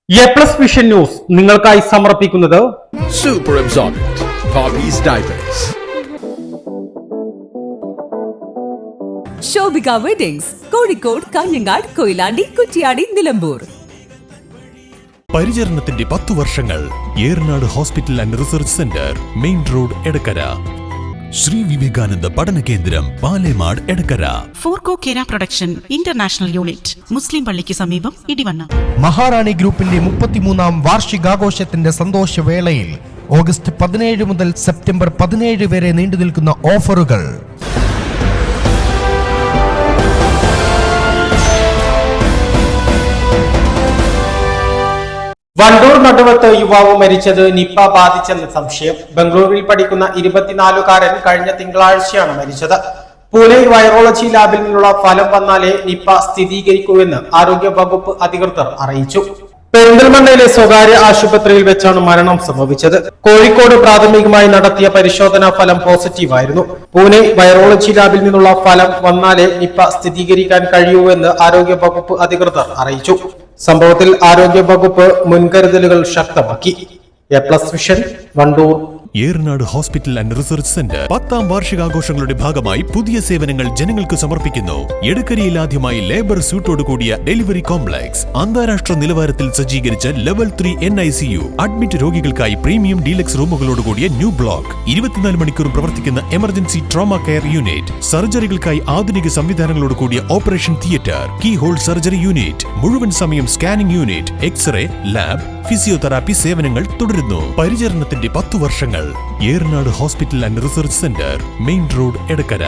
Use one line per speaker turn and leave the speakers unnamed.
A+ vision news നിങ്ങൾക്കായി സമർപ്പിക്കുന്നത്
Super Absorbent Poppy's Diapers.
Shobhika weddings Kozhikode, Kanhangad, Koyilandy, Kuttiady, Nilambur.
പരിചരണത്തിന്റെ 10 വർഷങ്ങൾ. Eranad hospital and research centre, main road, Edakkara. Shri Vivekananda പഠന കേന്ദ്രം, പാലേമാട്, എടക്കര.
ഫോർകോ കേര പ്രൊഡക്ഷൻ ഇന്റർനാഷണൽ യൂണിറ്റ്, മുസ്ലിം പള്ളിക്ക് സമീപം, ഇടിവണ്ണ.
മഹാറാണി ഗ്രൂപ്പിന്റെ 33ാം വാർഷികാഘോഷത്തിന്റെ സന്തോഷവേളയിൽ ഓഗസ്റ്റ് 17 മുതൽ സെപ്റ്റംബർ 17 വരെ നീണ്ടുനിൽക്കുന്ന ഓഫറുകൾ.
വണ്ടൂർ നടുവത്ത് യുവാവ് മരിച്ചത് നിപ്പ ബാധിച്ചെന്ന് സംശയം. ബംഗളൂരുവിൽ പഠിക്കുന്ന 24-കാരൻ കഴിഞ്ഞ തിങ്കളാഴ്ചയാണ് മരിച്ചത്. പൂനെ വൈറോളജി ലാബിൽ നിന്നുള്ള ഫലം വന്നാലേ നിപ്പ സ്ഥിരീകരിക്കൂവെന്ന് ആരോഗ്യ വകുപ്പ് അധികൃതർ അറിയിച്ചു. പെരിന്തൽമണ്ണയിലെ സ്വകാര്യ ആശുപത്രിയിൽ വെച്ചാണ് മരണം സംഭവിച്ചത്. കോഴിക്കോട് പ്രാഥമികമായി നടത്തിയ പരിശോധനാ ഫലം പോസിറ്റീവായിരുന്നു. പൂനെ വൈറോളജി ലാബിൽ നിന്നുള്ള ഫലം വന്നാലേ നിപ്പ സ്ഥിരീകരിക്കാൻ കഴിയൂവെന്ന് ആരോഗ്യ വകുപ്പ് അധികൃതർ അറിയിച്ചു. സംഭവത്തിൽ ആരോഗ്യ വകുപ്പ് മുൻകരുതലുകൾ ശക്തമാക്കി. A+ vision, Wandoor.
Eranad hospital and research centre 10ാം വാർഷികാഘോഷങ്ങളുടെ ഭാഗമായി പുതിയ സേവനങ്ങൾ ജനങ്ങൾക്ക് സമർപ്പിക്കുന്നു. എടക്കരയിൽ ആദ്യമായി ലേബർ സ്യൂട്ടോട് കൂടിയ ഡെലിവറി കോംപ്ലക്സ്, അന്താരാഷ്ട്ര നിലവാരത്തിൽ സജ്ജീകരിച്ച ലെവൽ 3 NICU, അഡ്മിറ്റ് രോഗികൾക്കായി പ്രീമിയം ഡീലക്സ് റൂമുകളോട് കൂടിയ ന്യൂ ബ്ലോക്ക്, 24 മണിക്കൂറും പ്രവർത്തിക്കുന്ന എമർജൻസി ട്രോമ കെയർ യൂണിറ്റ്, സർജറികൾക്കായി ആധുനിക സംവിധാനങ്ങളോട് കൂടിയ operation theatre, keyhole surgery unit, മുഴുവൻ സമയം scanning unit, X-ray, lab, physiotherapy സേവനങ്ങൾ തുടരുന്നു. പരിചരണത്തിന്റെ 10 വർഷങ്ങൾ. Eranad hospital and research centre, main road, Edakkara.